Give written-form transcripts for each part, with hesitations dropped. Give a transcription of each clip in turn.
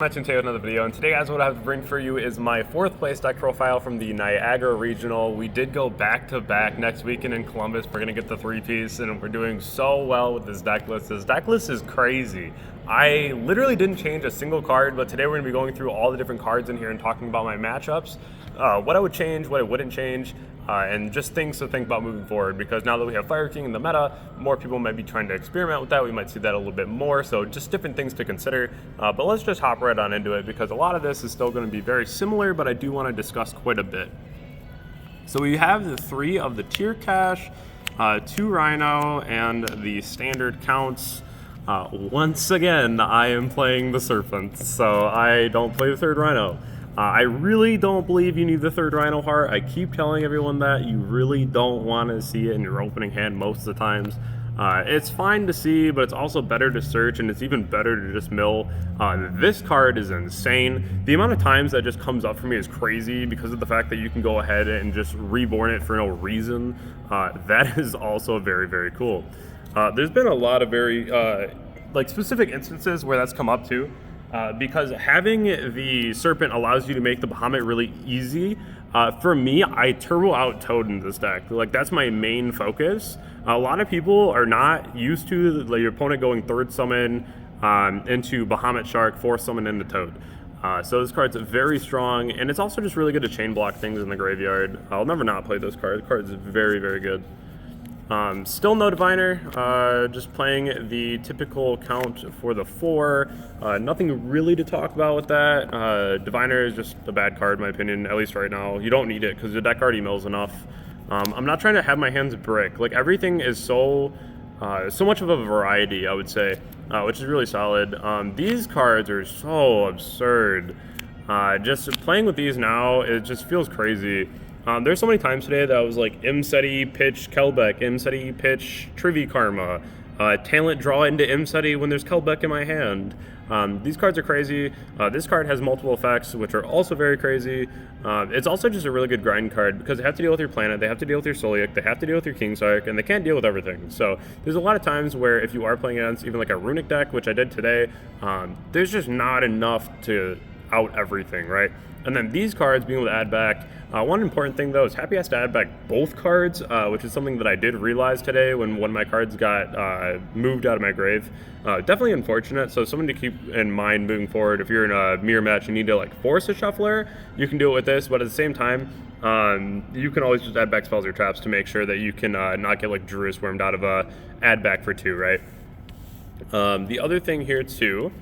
Mentioned today with another video, and today guys what I have to bring for you is my 4th place deck profile from the Niagara regional. We did go back to back next weekend in Columbus. We're gonna get the 3-piece and we're doing so well with this deck list. This deck list is crazy. I literally didn't change a single card, but today we're gonna be going through all the different cards in here and talking about my matchups, what I would change, what I wouldn't change, and just things to think about moving forward, because now that we have Fire King in the meta, more people might be trying to experiment with that. We might see that a little bit more, so just different things to consider. But let's just hop right on into it, because a lot of this is still going to be very similar, but I do want to discuss quite a bit. So we have the 3 of the tier cash, 2 Rhino, and the standard counts. Once again, I am playing the Serpent, so I don't play the 3rd Rhino. I really don't believe you need the 3rd Rhino heart. I keep telling everyone that. You really don't want to see it in your opening hand most of the times. It's fine to see, but it's also better to search, and it's even better to just mill. This card is insane. The amount of times that just comes up for me is crazy because of the fact that you can go ahead and just reborn it for no reason. That is also very, very cool. There's been a lot of very specific instances where that's come up too. Because having the Serpent allows you to make the Bahamut really easy. For me, I turbo out Toad in this deck. Like, that's my main focus. A lot of people are not used to your opponent going 3rd summon into Bahamut Shark, 4th summon into Toad. So this card's very strong, and it's also just really good to chain block things in the graveyard. I'll never not play this card. The card is very, very good. Still no Diviner, just playing the typical count for the 4. Nothing really to talk about with that. Diviner is just a bad card in my opinion, at least right now. You don't need it because the deck already mills enough. I'm not trying to have my hands brick. Like, everything is so much of a variety, I would say, which is really solid. These cards are so absurd. Just playing with these now, it just feels crazy. There's so many times today that I was like, Imseti pitch Kelbeck, Imseti pitch Trivi Karma, talent draw into Imseti when there's Kelbeck in my hand. These cards are crazy. This card has multiple effects, which are also very crazy. It's also just a really good grind card because they have to deal with your planet, they have to deal with your Solic, they have to deal with your Kingsark, and they can't deal with everything. So there's a lot of times where if you are playing against even like a Runic deck, which I did today, there's just not enough to out everything, right? And then these cards being able to add back. One important thing though is Happy has to add back both cards, which is something that I did realize today when one of my cards got moved out of my grave. Definitely unfortunate, so something to keep in mind moving forward. If you're in a mirror match and need to like force a shuffler, you can do it with this, but at the same time, you can always just add back spells or traps to make sure that you can not get like Druis wormed out of a add back for 2, right? The other thing here too,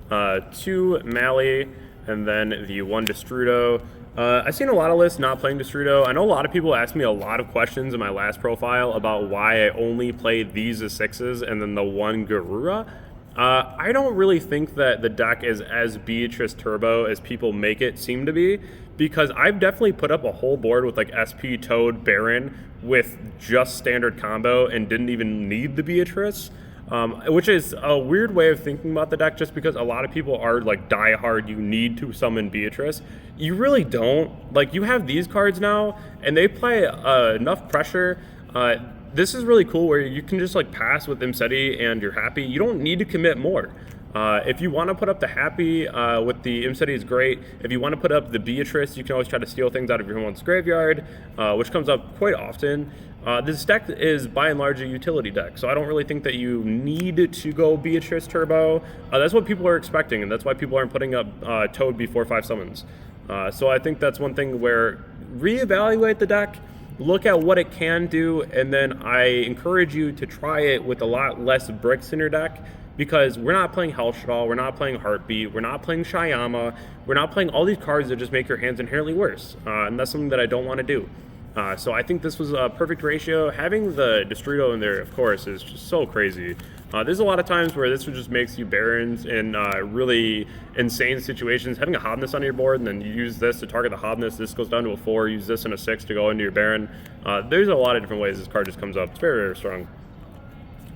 2 Mali, and then the 1 Destrudo. I've seen a lot of lists not playing Destrudo. I know a lot of people asked me a lot of questions in my last profile about why I only played these as 6s and then the 1 Garura. I don't really think that the deck is as Beatrice Turbo as people make it seem to be, because I've definitely put up a whole board with like SP, Toad, Baron with just standard combo and didn't even need the Beatrice. Which is a weird way of thinking about the deck, just because a lot of people are like die hard, you need to summon Beatrice. You really don't. Like, you have these cards now and they play enough pressure. This is really cool where you can just like pass with Imseti and you're happy. You don't need to commit more. If you want to put up the Happy with the Imseti is great. If you want to put up the Beatrice, you can always try to steal things out of your opponent's graveyard, which comes up quite often. This deck is by and large a utility deck, so I don't really think that you need to go Beatrice Turbo. That's what people are expecting, and that's why people aren't putting up Toad before 5 summons. So I think that's one thing where reevaluate the deck, look at what it can do, and then I encourage you to try it with a lot less bricks in your deck, because we're not playing Hellstrahl, we're not playing Heartbeat, we're not playing Shyama, we're not playing all these cards that just make your hands inherently worse, and that's something that I don't want to do. So I think this was a perfect ratio. Having the Destrudo in there, of course, is just so crazy. There's a lot of times where this just makes you Barons in really insane situations. Having a Hobness on your board and then you use this to target the Hobness, this goes down to a 4, use this and a 6 to go into your Baron. There's a lot of different ways this card just comes up. It's very, very strong.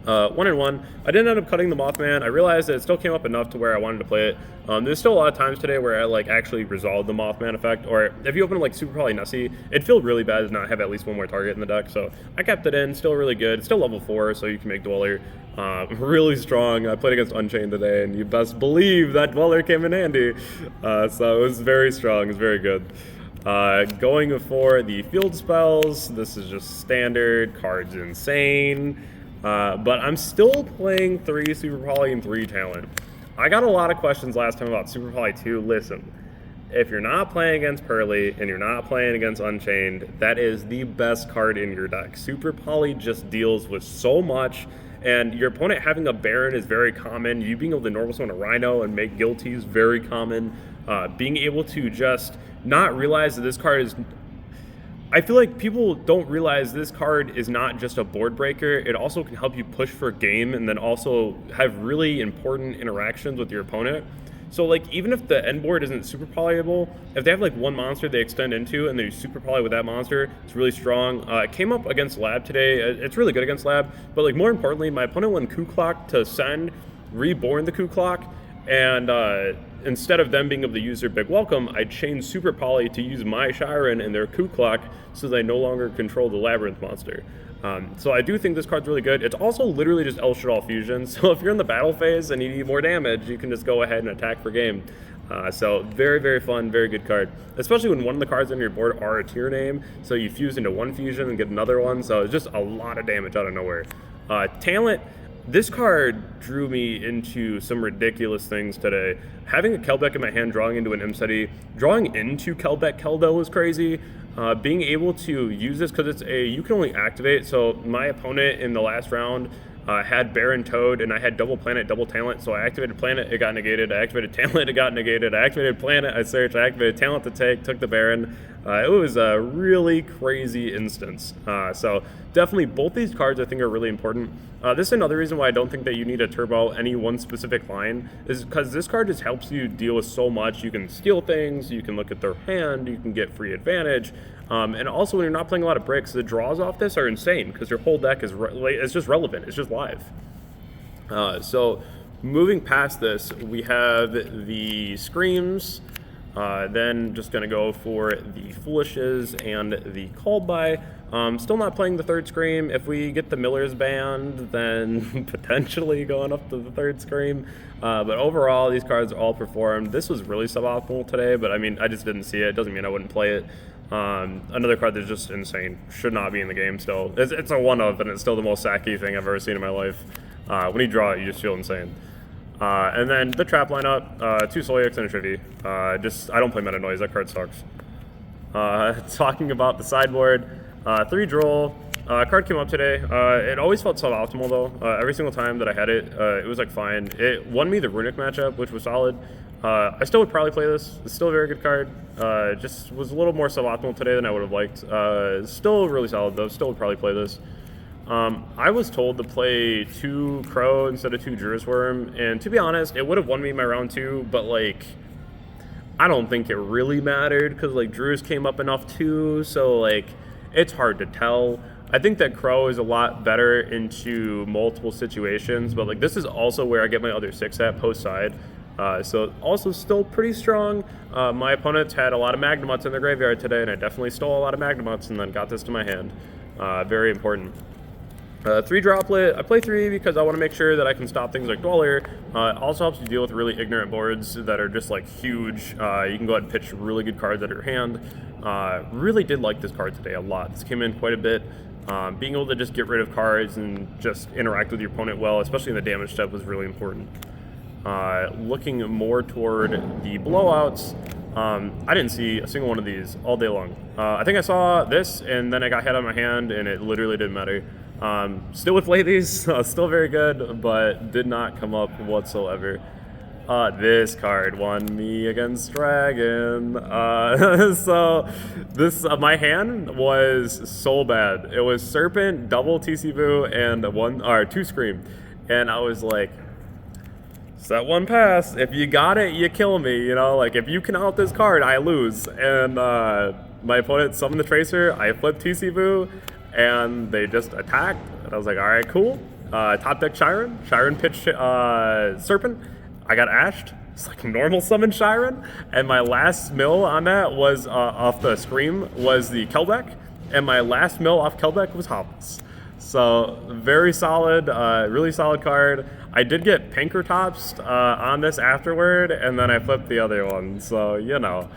1-1. I didn't end up cutting the Mothman. I realized that it still came up enough to where I wanted to play it. There's still a lot of times today where I like actually resolved the Mothman effect, or if you open like Super Poly Nessie, it'd feel really bad to not have at least one more target in the deck. So I kept it in, still really good. It's still level 4, so you can make Dweller. Really strong. I played against Unchained today, and you best believe that Dweller came in handy. So it was very strong. It was very good. Going for the field spells, this is just standard. Card's insane. But I'm still playing 3 Super Poly and 3 Talent. I got a lot of questions last time about Super Poly 2. Listen, if you're not playing against Pearly and you're not playing against Unchained, that is the best card in your deck. Super Poly just deals with so much, and your opponent having a Baron is very common. You being able to normal summon a Rhino and make Guilty is very common. Being able to just not realize that this card is... I feel like people don't realize this card is not just a board breaker. It also can help you push for game and then also have really important interactions with your opponent. So like even if the end board isn't super polyable, if they have like one monster they extend into and they super poly with that monster, it's really strong. It came up against Lab today. It's really good against Lab, but like more importantly, my opponent went Coup Clock to send, reborn the Coup Clock, and instead of them being able to use their big welcome, I chained Super Poly to use my Shiren and their Coup Clock so they no longer control the Labyrinth monster. So I do think this card's really good. It's also literally just El Shaddoll Fusion, so if you're in the battle phase and you need more damage, you can just go ahead and attack for game. So very, very fun, very good card. Especially when one of the cards on your board are a tier name, so you fuse into one fusion and get another one, so it's just a lot of damage out of nowhere. Talent. This card drew me into some ridiculous things today. Having a Kelbeck in my hand, drawing into an Imseti, drawing into Kelbeck Keldo was crazy. Being able to use this, because it's you can only activate, so my opponent in the last round had Baron Toad, and I had double planet, double talent, so I activated planet, it got negated, I activated talent, it got negated, I activated planet, I searched, I activated talent to take, took the Baron. It was a really crazy instance. So definitely both these cards I think are really important. This is another reason why I don't think that you need to turbo any one specific line, is because this card just helps you deal with so much. You can steal things, you can look at their hand, you can get free advantage, and also when you're not playing a lot of bricks, the draws off this are insane because your whole deck is it's just relevant, it's just live. So moving past this, we have the Screams, then just going to go for the Foolishes and the Called By. Still not playing the third Scream. If we get the Miller's banned, then potentially going up to the third Scream. But overall, these cards all performed. This was really suboptimal today, but I mean, I just didn't see it. Doesn't mean I wouldn't play it. Another card that's just insane. Should not be in the game still. It's a one-of, and it's still the most sacky thing I've ever seen in my life. When you draw it, you just feel insane. And then the trap lineup, 2 Solix and a Trivy. I don't play Meta Noise, that card sucks. Talking about the sideboard, 3 Droll. Card came up today. It always felt suboptimal though. Every single time that I had it, it was like fine. It won me the Runic matchup, which was solid. I still would probably play this. It's still a very good card. Just was a little more suboptimal today than I would have liked. Still really solid though. Still would probably play this. I was told to play 2 Crow instead of 2 Druid's Worm, and to be honest, it would have won me my round 2, but like, I don't think it really mattered, because like Druid's came up enough too, so like, it's hard to tell. I think that Crow is a lot better into multiple situations, but like this is also where I get my other 6 at post side. So also still pretty strong. My opponents had a lot of Magnamuts in their graveyard today, and I definitely stole a lot of Magnamuts and then got this to my hand. Very important. 3 Droplet, I play 3 because I want to make sure that I can stop things like Dweller. It also helps you deal with really ignorant boards that are just like huge. You can go ahead and pitch really good cards out of your hand. Really did like this card today a lot. This came in quite a bit. Being able to just get rid of cards and just interact with your opponent well, especially in the damage step, was really important. Looking more toward the blowouts, I didn't see a single one of these all day long. I think I saw this and then I got hit on my hand and it literally didn't matter. Still would play these, still very good, but did not come up whatsoever. This card won me against Dragon. So this my hand was so bad. It was Serpent, double TC Boo, and 2 Scream, and I was like, set 1 pass. If you got it, you kill me. You know, like if you can out this card, I lose. And my opponent summoned the Tracer. I flipped TC Boo, and they just attacked. And I was like, all right, cool. Top deck Chiron pitched Serpent. I got ashed. It's like normal summon Chiron. And my last mill on that was off the Scream was the Kelbeck. And my last mill off Kelbeck was Hobbies. So very solid, really solid card. I did get Pinkertops on this afterward, and then I flipped the other one. So, you know,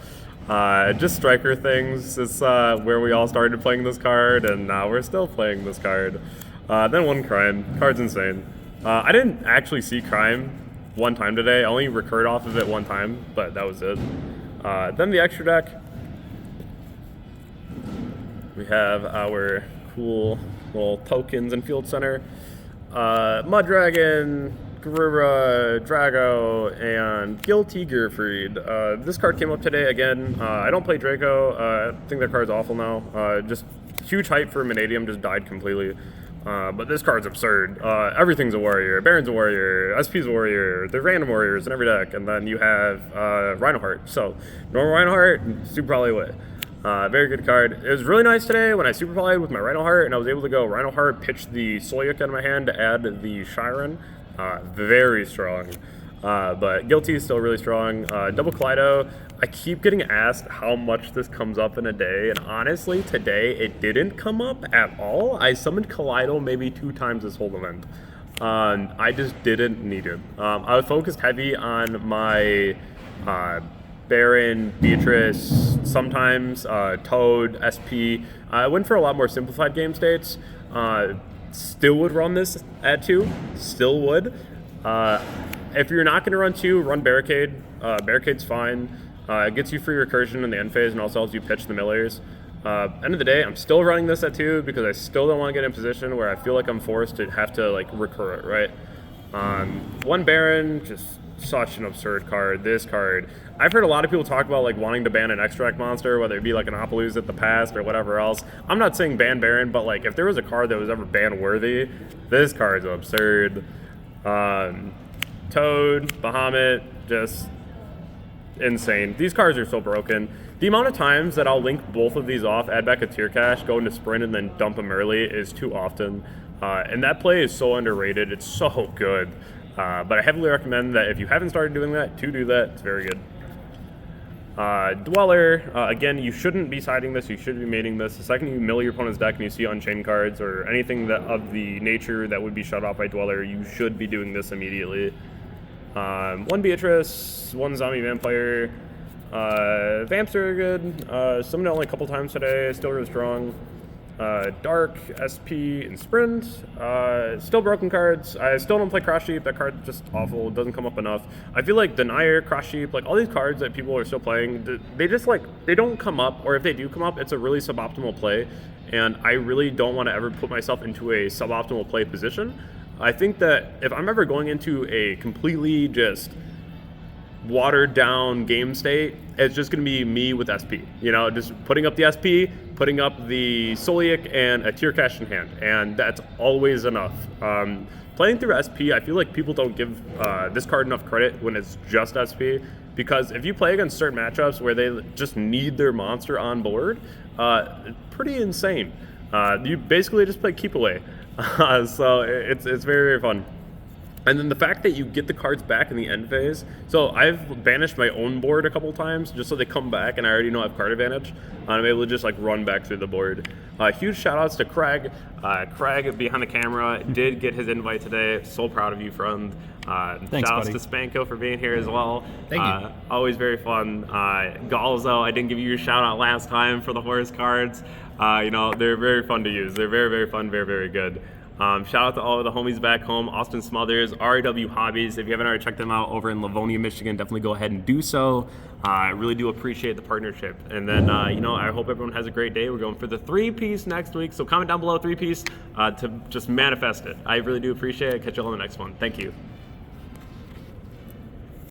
just striker things. It's where we all started playing this card, and now we're still playing this card. Then one Crime. Card's insane. I didn't actually see Crime one time today. I only recurred off of it one time, but that was it. Then the extra deck. We have our cool little tokens in Field Center. Mud Dragon, Garura, Drago, and Guilty Gearfried. This card came up today again. I don't play Draco. I think that card's awful now. Just huge hype for Vanadium, just died completely. But this card's absurd. Everything's a warrior. Baron's a warrior. SP's a warrior. They're random warriors in every deck. And then you have Rhinoheart. So normal Rhinoheart, super probably way. Very good card. It was really nice today when I super polyed with my Rhinoheart and I was able to go Rhinoheart, pitch the Solyuk out of my hand to add the Chiron. Very strong. But Guilty is still really strong. Double Kaleido. I keep getting asked how much this comes up in a day, and honestly, today it didn't come up at all. I summoned Kaleido maybe 2 times this whole event. I just didn't need it. I was focused heavy on my Baron, Beatrice, sometimes Toad, SP. I went for a lot more simplified game states. Still would run this at 2. Still would. If you're not going to run 2, run Barricade. Barricade's fine. It gets you free recursion in the end phase and also helps you pitch the millers. End of the day, I'm still running this at 2 because I still don't want to get in a position where I feel like I'm forced to have to like recur it, right? One Baron, just such an absurd card. This card, I've heard a lot of people talk about like wanting to ban an extract monster, whether it be like an Apollou's at the past or whatever else. I'm not saying ban Baron, but like if there was a card that was ever ban worthy, this card's absurd. Toad, Bahamut, just insane. These cards are so broken. The amount of times that I'll link both of these off, add back a tier cache, go into sprint, and then dump them early is too often. And that play is so underrated. It's so good. But I heavily recommend that if you haven't started doing that, to do that. It's very good. Dweller, again, you shouldn't be siding this. You should be mating this. The second you mill your opponent's deck and you see Unchained cards or anything that of the nature that would be shut off by Dweller, you should be doing this immediately. One Beatrice, one Zombie Vampire. Vamps are good. Summoned it only a couple times today. Still really strong. Dark, SP, and Sprint. Still broken cards. I still don't play Cross Sheep. That card's just awful. It doesn't come up enough. I feel like Denier, Cross Sheep, like all these cards that people are still playing, they just like, they don't come up, or if they do come up, it's a really suboptimal play. And I really don't want to ever put myself into a suboptimal play position. I think that if I'm ever going into a completely just watered down game state, it's just going to be me with SP. You know, just putting up the SP, putting up the Solyuk, and a tier cache in hand. And that's always enough. Playing through SP, I feel like people don't give this card enough credit when it's just SP. Because if you play against certain matchups where they just need their monster on board, pretty insane. You basically just play keep away. So it's very, very fun. And then the fact that you get the cards back in the end phase. So I've banished my own board a couple times just so they come back and I already know I have card advantage. I'm able to just like run back through the board. Huge shout outs to Craig. Craig behind the camera did get his invite today. So proud of you, friend. Thanks, shout outs buddy. to Spanko for being here as well. Thank you. Always very fun. Galzo, I didn't give you your shout out last time for the Horus cards. You know, they're very fun to use. They're very, very fun, very, very good. Shout out to all of the homies back home, Austin Smothers, Riw Hobbies. If you haven't already checked them out over in Livonia, Michigan, definitely go ahead and do so. I really do appreciate the partnership. And then, you know, I hope everyone has a great day. We're going for the 3-piece next week. So comment down below 3-piece to just manifest it. I really do appreciate it. Catch you all on the next one. Thank you.